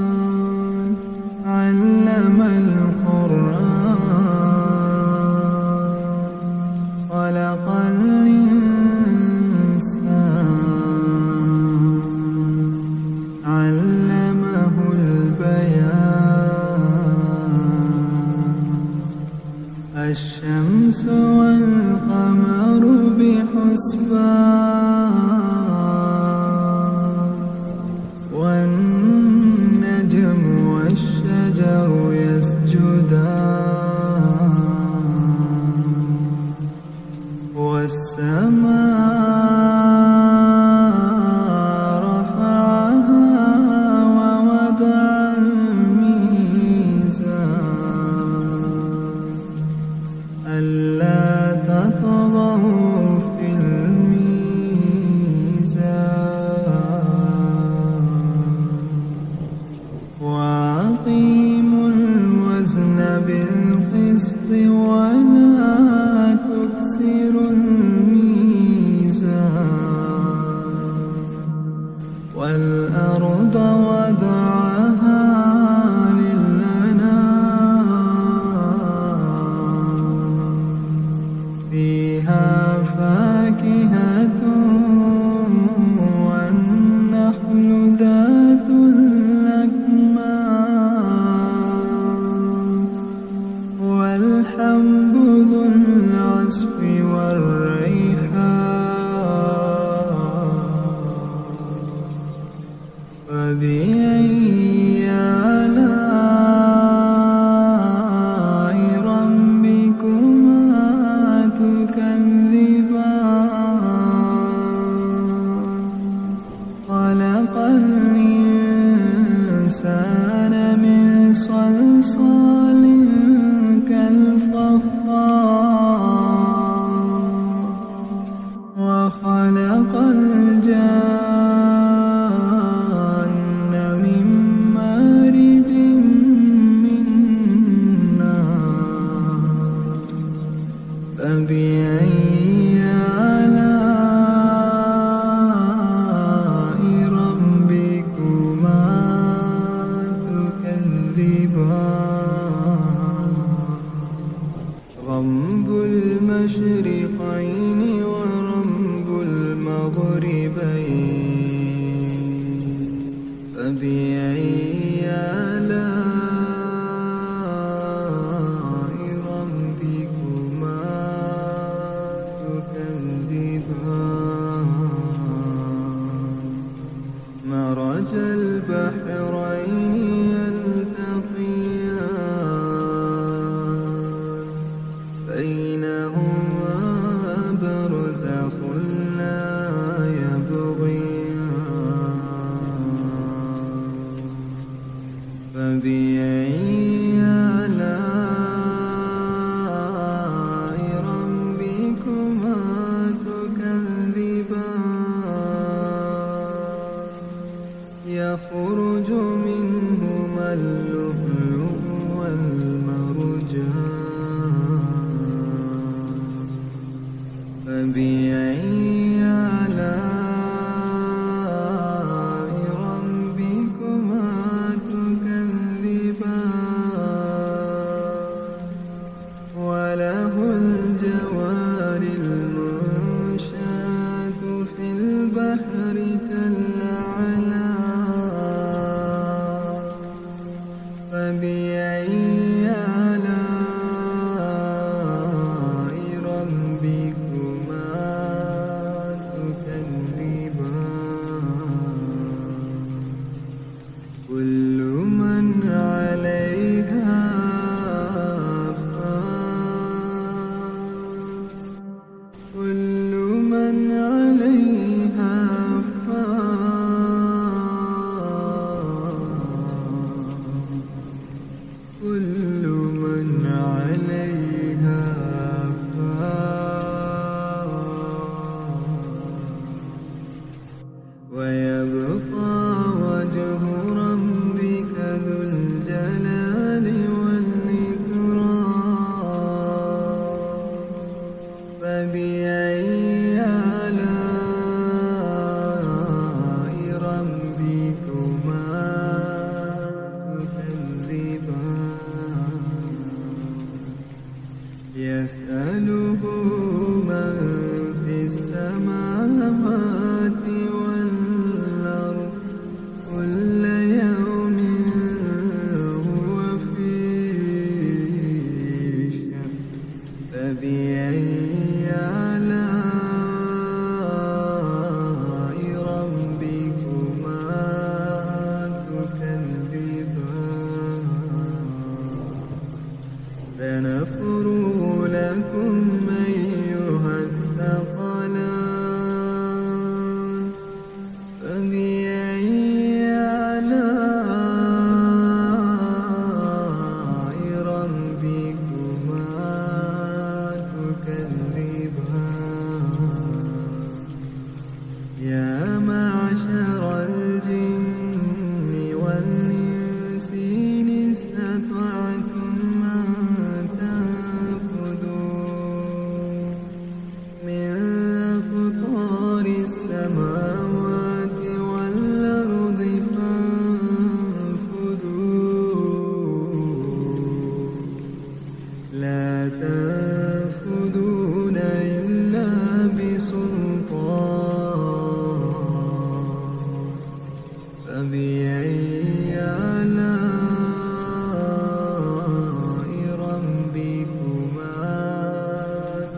الرحمن علم القرآن خلق الإنسان علمه البيان الشمس والقمر بحسبان والنجم والشجر يسجدان والسماء رفعها ووضع الميزان ألا تطغوا في الميزان وأقيموا الوزن بالقسط ولا تكسروا الميزان والأرض وضعها للأنام فيها فاكهة والنخل ذات الأكمام والحب ذو العصف والريحان فبأي آلاء ربكما تكذبان خلق الإنسان من صلصال كالفخار وخلق الجان من مارج من نار فبأي آلاء ربكما تكذبان رب المشرقين ورب المغربين فبأي آلاء ربكما تكذبان مرج البحرين يلتقيان بينهما برزخ لا يبغيان فبأي آلاء ربكما تكذبان يخرج منهما اللؤلؤ والمرجان فبأي آلاء ربكما تكذبان وله الجوار المنشآت في البحر كالأعلام فبأي آلاء ربكما تكذبان كل من عليها فان كل من عليها فان كل من عليها فان ويبقى وجه ربك ذو الجلال والإكرام فبأي آلاء معشر الجن والإنس إن استطعتم أن تنفذوا من أقطار السماوات والأرض فانفذوا لا تنفذون إلا بسلطان فبأي آلاء ربكما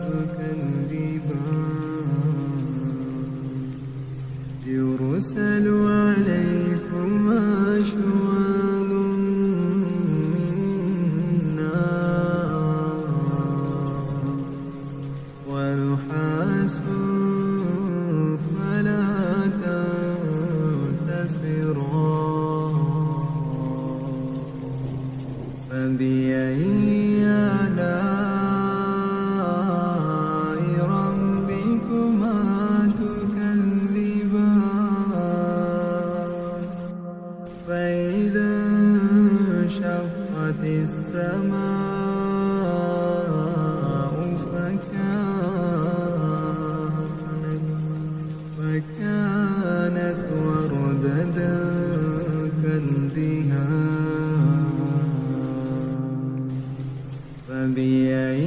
تكذبان يرسل عليكما شواظ من نار ونحاس فلا تنتصران فبأي آلاء ربكما تكذبان فإذا انشقت السماء فكانت وردة كالدهان فبأي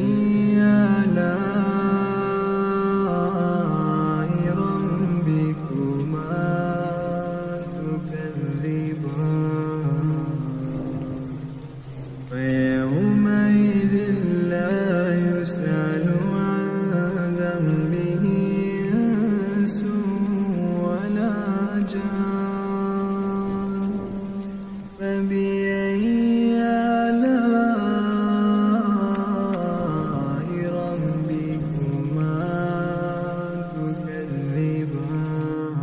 آلاء ربكما تكذبان فيومئذ لا يسأل عن ذنبه إنس ولا جان فبأي آلاء ربكما تكذبان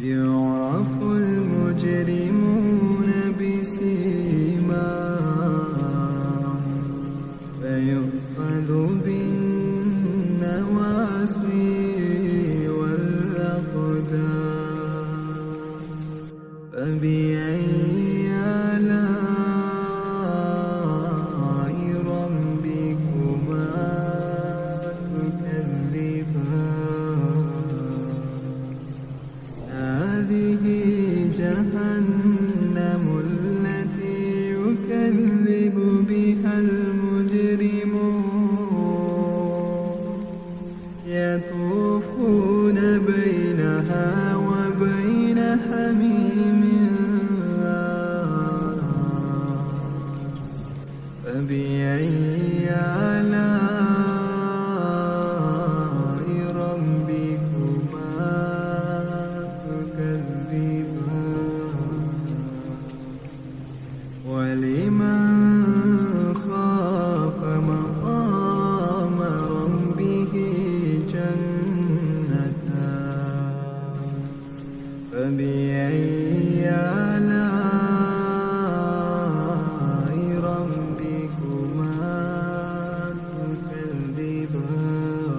يعرف المجرمون بسيماهم فيؤخذ بالنواصي والأقدام فبأي آلاء ربكما تكذبان هذه جهنم التي يكذب بها المجرمون يطوفون بينها وبين حميم فبأي آلاء ربكما تكذبان ولمن خاف مقام ربه جنتان فبأي آلاء ربكما تكذبان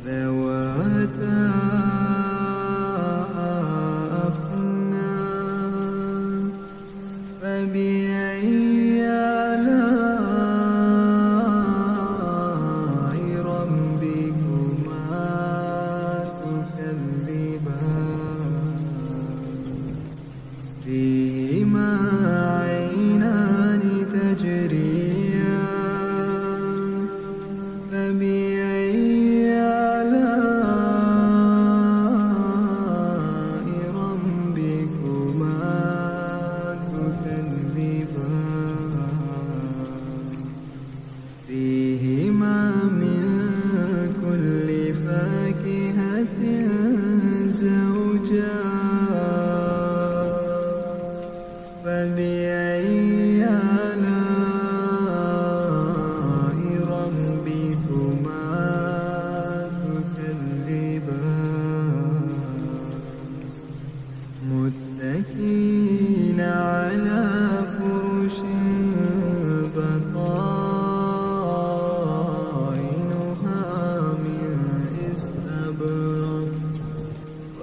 ذواتا أفنان فبأي آلاء ربكما تكذبان فيهما عينان تجريان فبأي آلاء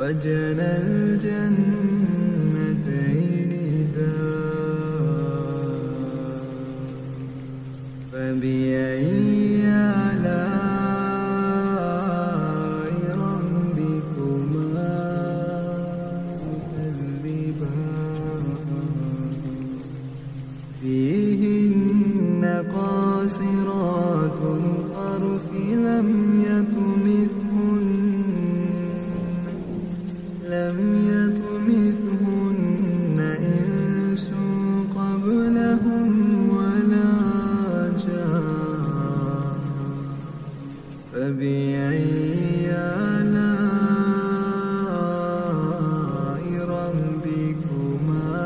وجنى الجنتين دار فبأي آلاء ربكما تكذبان فيهن قاصرات الطرف لم يطمثهن إنس قبلهم ولا جان فبأي آلاء ربكما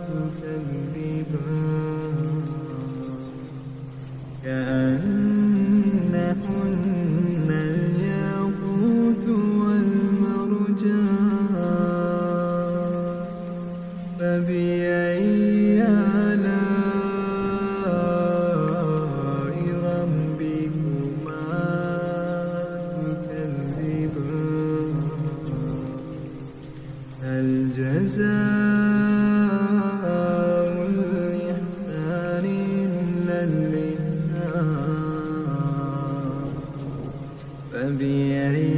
تكذبان كأنهن الياقوت والمرجان فبأي آلاء ربكما تكذبان هل جزاء الإحسان إلا الإحسان فبأي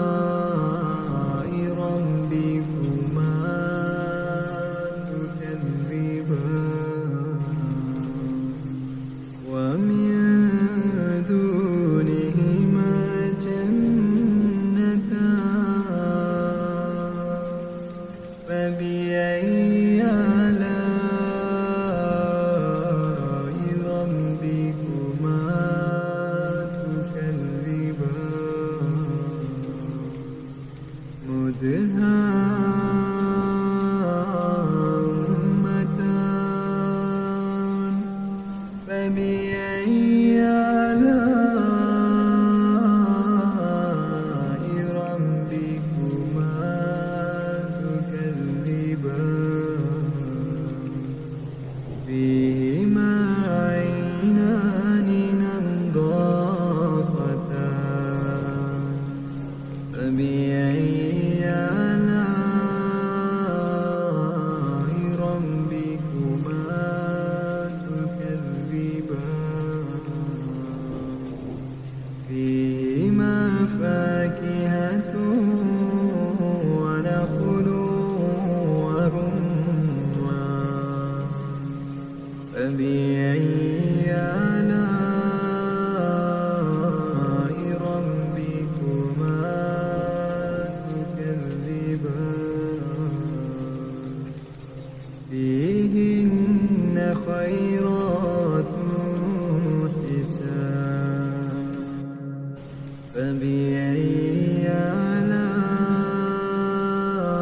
آلاء ربكما تكذبان ومن دونهما جنتان فبأي آلاء ربكما تكذبان مدهامتان فبأي آلاء ربكما تكذبان فيهما عينان نضاختان فبأي آلاء ربكما تكذبان فيهما فاكهة ونخل ورمان فبأي آلاء ربكما تكذبان فيهن خيرات حسان فبأي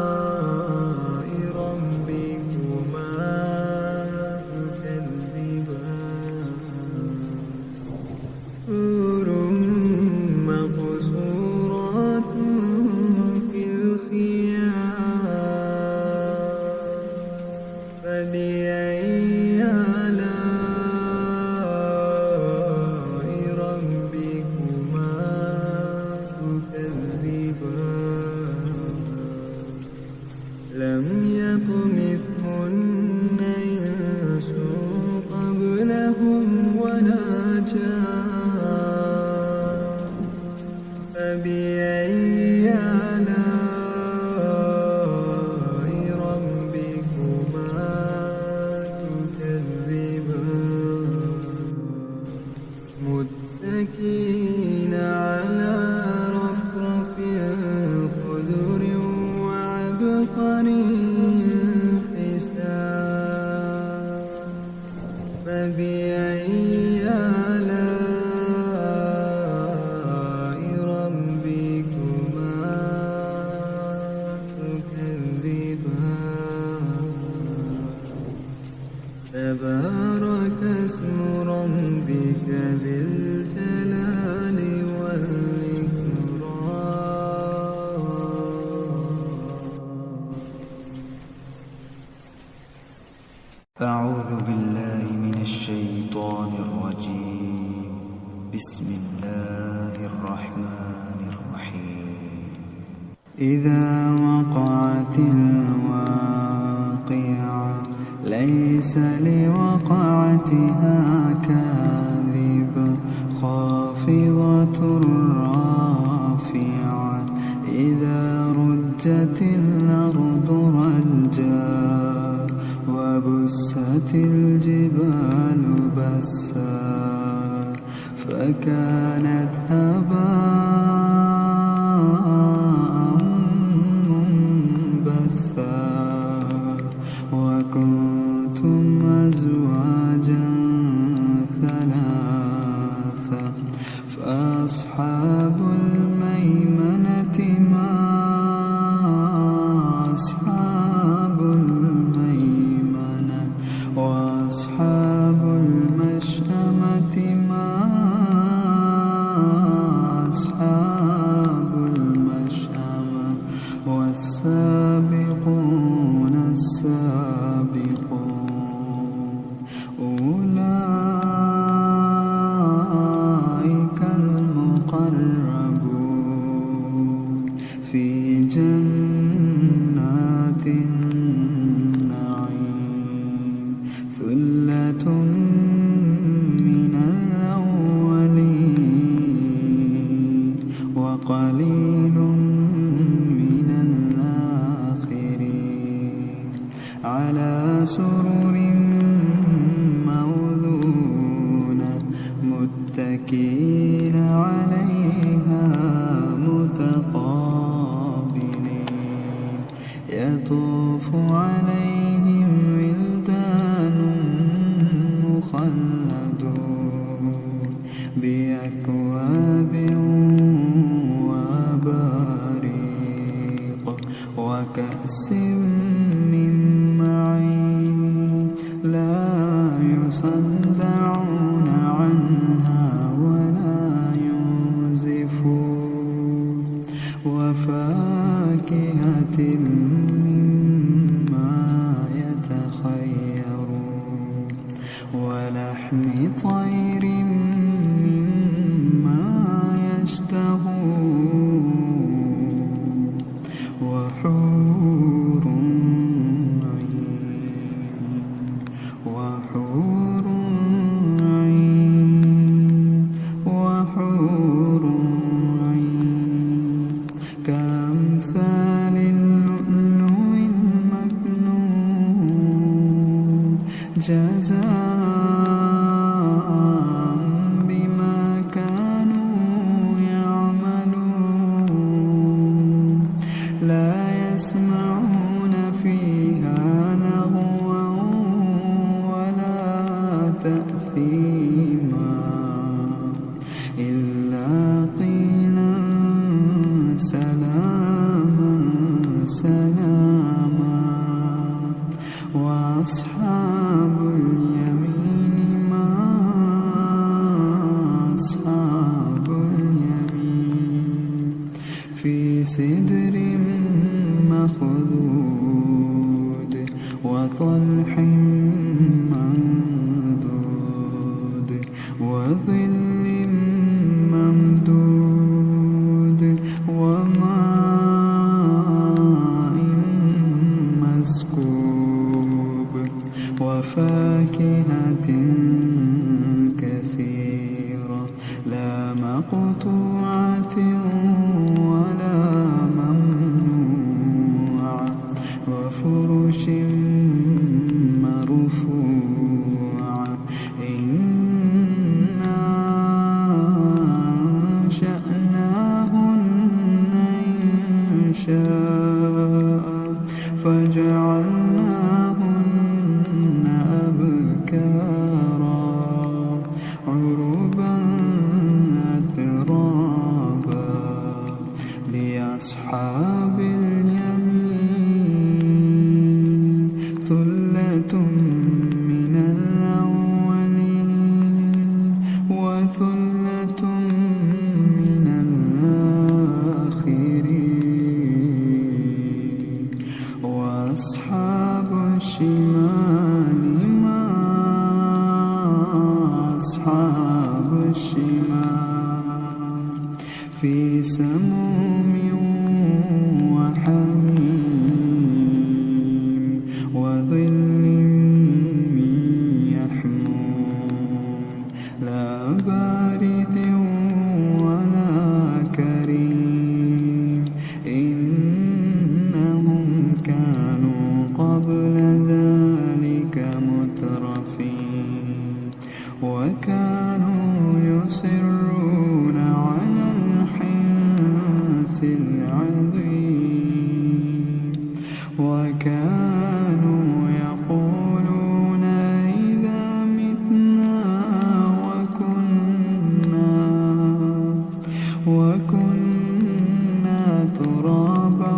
آلاء ربكما تكذبان حور مقصورات في الخيام فبأي آلاء ربكما تكذبان لم يطمثهن إنس قبلهم ولا جان فبأي آلاء ربكما تكذبان متكئين على رفرف خضر وعبقري حسان فبأي آلاء ربكما تكذبان تبارك اسم ربك ذي الجلال والإكرام أعوذ بالله من الشيطان الرجيم بسم الله الرحمن إذا وقعت الواقعة ليس لوقعتها كاذبة خافضة رافعة إذا رجت الأرض رجا وبست الجبال بسا فكانت هباء منبثا وكنتم أزواجا ثلاثا فأصحاب الميمنة ما أصحاب الميمنة وأصحاب المشأمة ما أصحاب المشأمة والسابقون السابقون أولئك المقربون في جنات النعيم ثلة من الأولين وقليل من الآخرين على سرر موضونة متكئين عليها متقابلين يطوف عليهم ولدان مخلدون بأكواب وأباريق وكأس من معين لا يصدعون عنها ولا ينزفون وفاكهة مما يتخيرون ولحم طير مما يشتهون وحور عين وحور عين وحور عين كأمثال اللؤلؤ المكنون جزاء بما كانوا يعملون لا يسمعون فيها لغوا ولا تأثيما إلا قيلا سلاما سلاما وأصحاب اليمين ما أصحاب اليمين في سدر مخضود وطلح منضود وظل ممدود وماء مسكوب وفاكهة كثيرة لا مقطوعة ولا ممنوعة وفرش مرفوعة إنا أنشأناهن إنشاء فجعلناهن أبكارا عربا أترابا لأصحاب اليمين ثلة من الأولين وثلة من الآخرين وأصحاب الشمال ما أصحاب الشمال في سموم بارد ولا كريم إنهم كانوا قبل ذلك مترفين وكانوا يصرون على الحنث العظيم وكانوا يقولون إذا متنا وكنا ترابا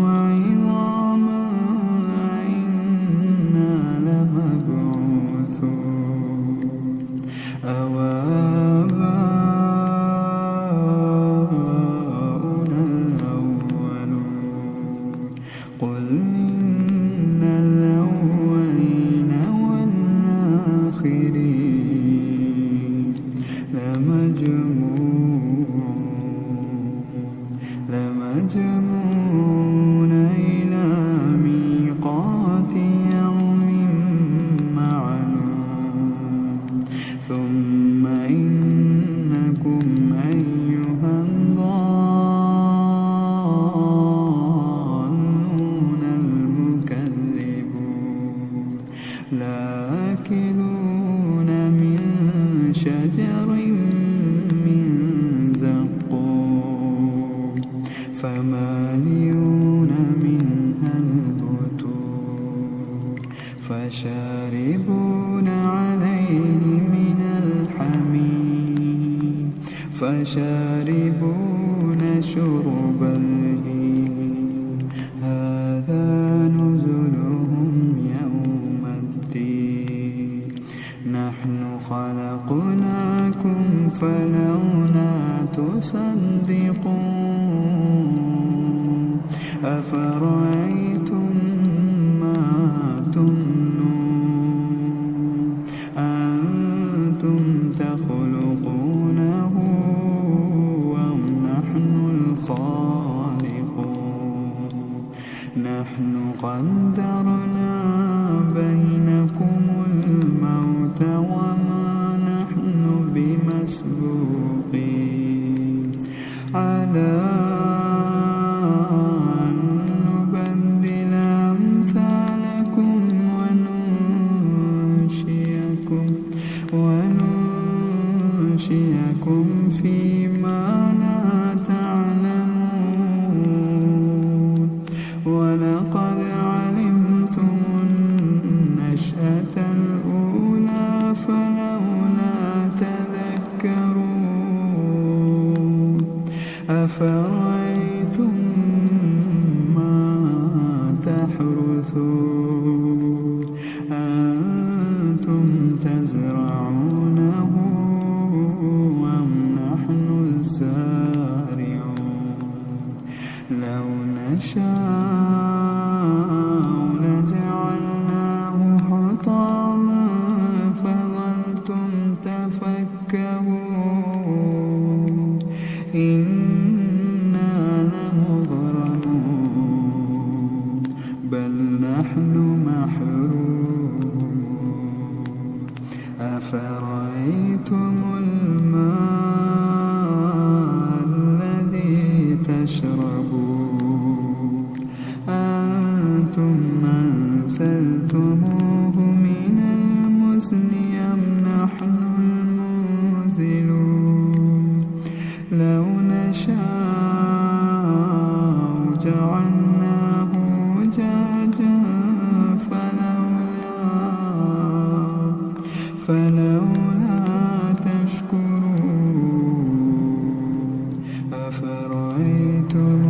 وعظاما إنا لمبعوثون أو آباؤنا الأولون قل إن الأولين والآخرين لمجموعون إلى ميقات يوم معلوم ثم إنكم أيها الضالون المكذبون لآكلون من شجر من زقوم فمالئون منها البطون فشاربون عليه من الحميم فشاربون شرب الهيم هذا نزلهم يوم الدين نحن خلقناكم فلولا تصدقون أفرأيتم ما تمنون أنتم تخلقونه أم نحن الخالقون نحن قدرنا بينكم الموت وما نحن بمسبوقين على أن نبدل أمثالكم وننشئكم فيما لا تعلمون ولقد علمتم النشأة الأولى فلولا تذكرون أفرأيتم ما تحرثون أنتم تزرعونه أم نحن الزارعون لو نشاء لجعلناه حطاما فظلتم تفكهون إنا لمغرمون بل نحن محرومون أفرأيتم الماء الذي تشربون أنتم أنزلتموه من المزن أم نحن المنزلون لو نشاء جعلناه أجاجا فلولا تشكرون أفرأيتم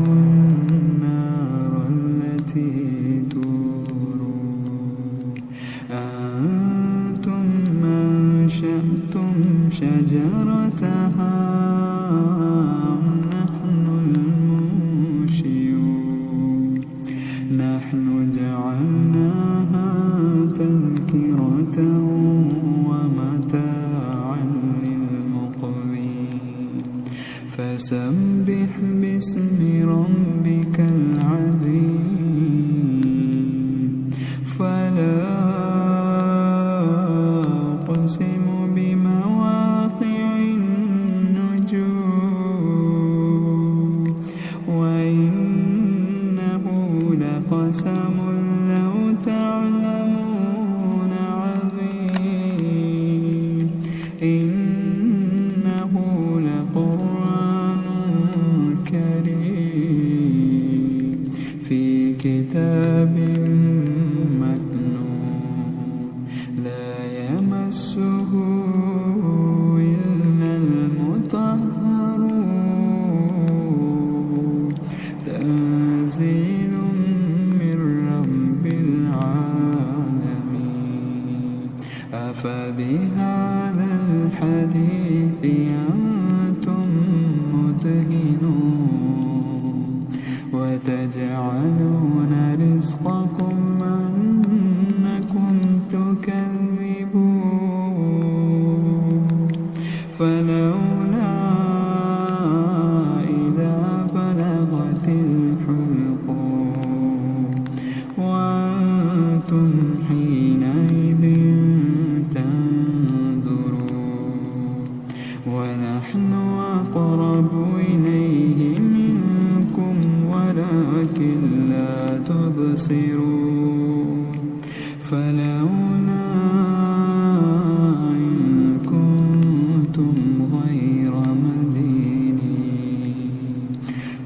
النار التي تورون أنتم أنشأتم شجرتها أم نحن المنشئون نحن جعلناها تذكرة ومتاعا للمقوين فسبح باسم ربك العظيم فلا أقسم بمواقع فلولا إذا بلغت الحلقوم وأنتم حينئذ تنظرون ونحن أقرب إليه منكم ولكن لا تبصرون فلولا إن كنتم غير مدينين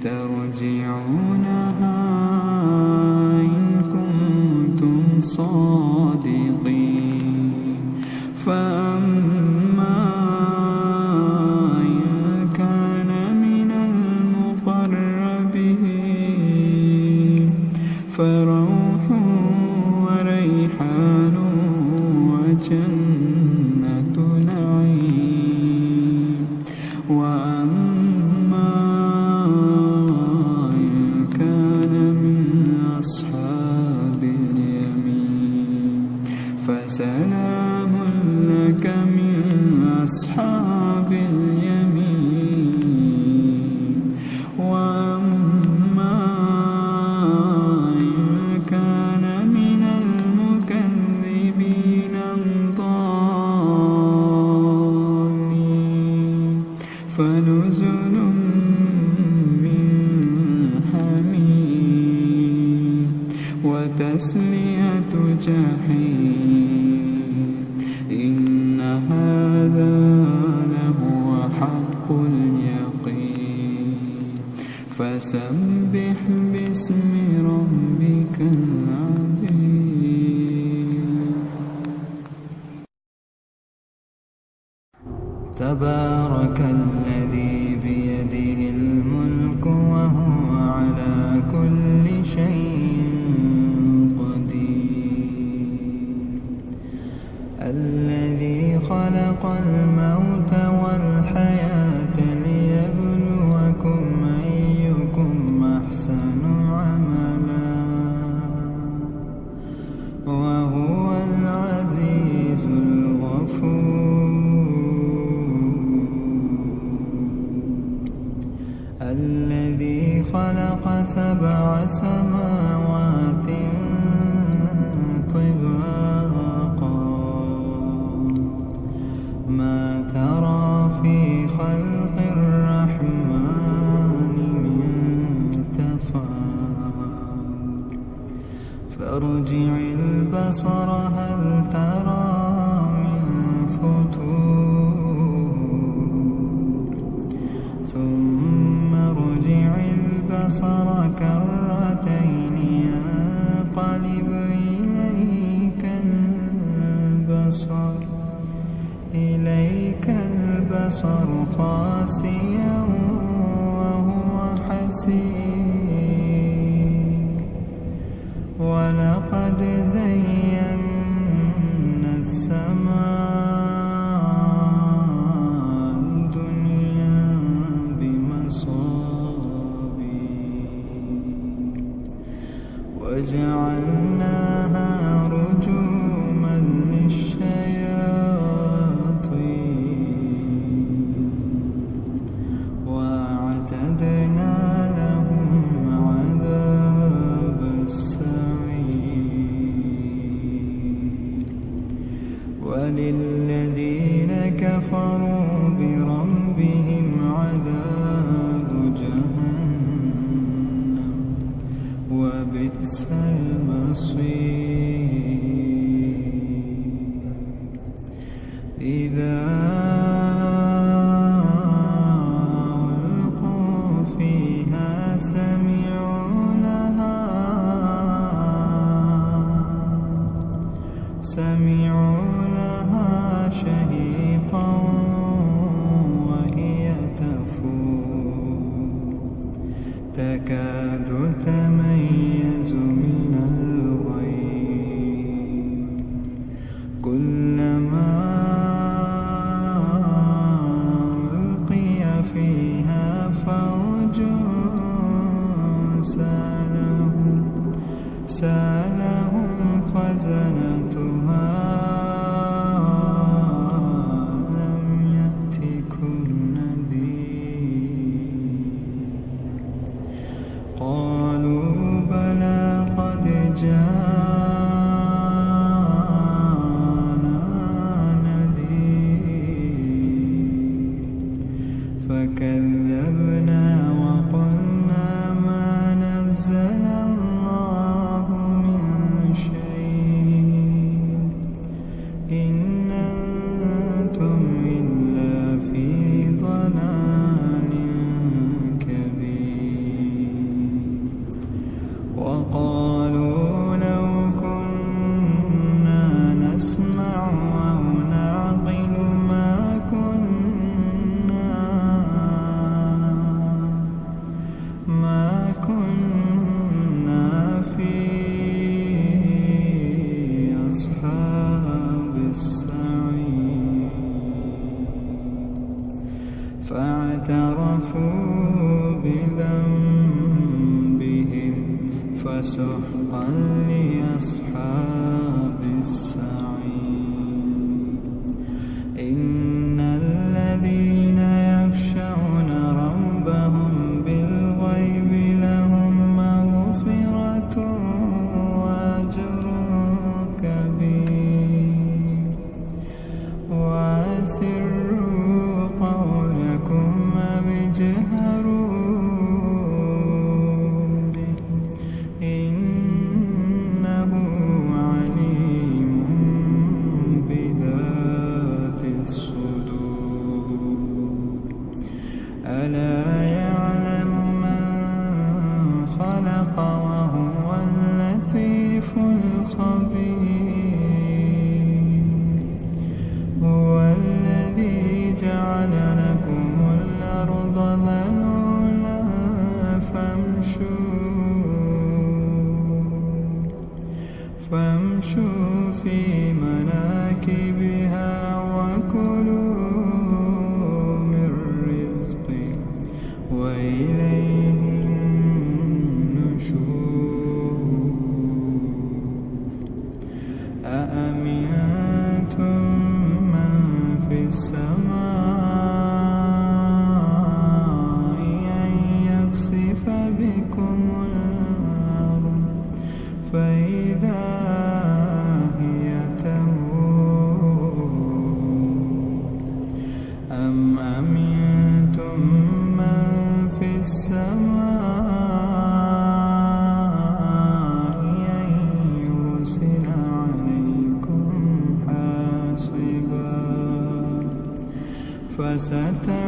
ترجعونها إن كنتم صادقين فأما إن كان من المقربين فروح وريحان وجنة نعيم وأما إن كان من أصحاب اليمين فسلام لك من أصحاب اليمين وأما إن كان من المكذبين الضالين فنزل من حميم وتسلية جحيم إن هذا لهو حق اليقين فسبح باسم ربك العظيم تبارك الذي بيده الملك وهو على كل شيء قدير الذي خلق الموت والحياة ليبلوكم أيكم أحسن عملا وهو العزيز الغفور الذي خلق 7 سماوات طباقا ما ترى في خلق الرحمن من تفاوت فارجع البصر هل ترى من فتور ثم ارجع البصر كرتين ينقلب إليك البصر خاسئا وهو حسير ولقد زينا السماء الدنيا بمصابيح وجعلناها رجوما للشياطين وأعتدنا لهم عذاب السعير وللذين كفروا بربهم عذاب جهنم وبئس المصير إذا ألقوا فيها سمعوا لها شهيقا وهي تفور تكاد تميز من الغيظ كلما ألقي فيها فوج سألهم خزنتها ألم يأتكم فكذبنا وقلنا ما نزل الله من شيء إن أنتم إلا في ضلال كبير وقالوا لو كنا نسمع أو نعقل ما كنا في أصحاب السعير فاعترفوا بذنبهم فسحقا لأصحاب السعير إن الذين يخشون ربهم بالغيب لهم مغفرة وأجر كبير وأسروا قولكم أو اجهروا به إنه عليم بذات الصدور ألا يعلم من خلق وهو اللطيف الخبير هو الذي جعل لكم الأرض ذلولا فامشوا في مناكبها وكلوا من رزقه وإليه النشور أأمنتم من في السماء أن يخسف بكم الأرض فإذا هي تمور أم أمنتم من في السماء أن يرسل عليكم حاصبا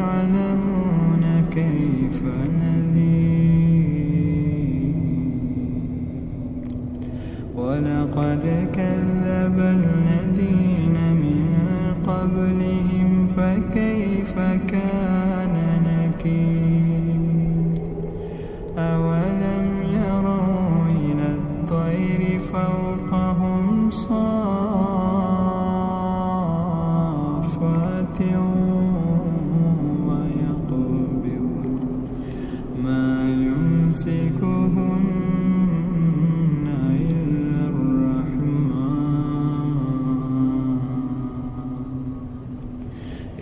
فستعلمون كيف نذير ولقد كذب الذين من قبلهم فكيف كان نكير أولم يروا إلى الطير فوقهم صافات ويقبض ما يمسكهن إلا الرحمن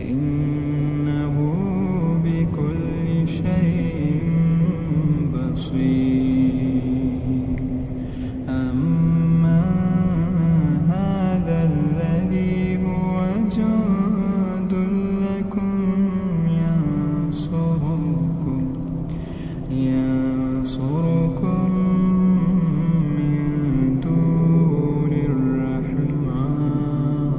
إنه بكل شيء بصير أمن هذا الذي هو جند لكم ينصركم من دون الرحمن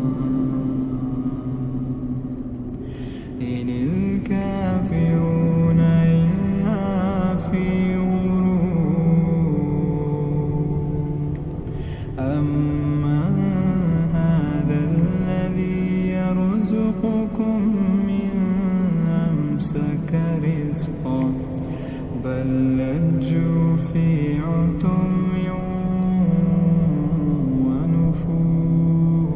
إن الكافرون إلا في غرور أمن هذا الذي يرزقكم من أمسك رزقا بل لجوا في عتو ونفور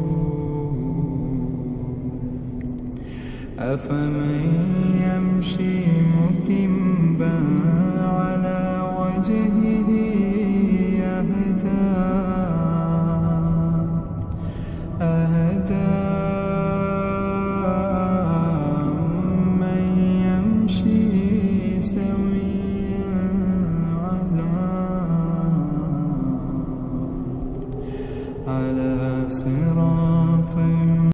أفمن يمشي مكبا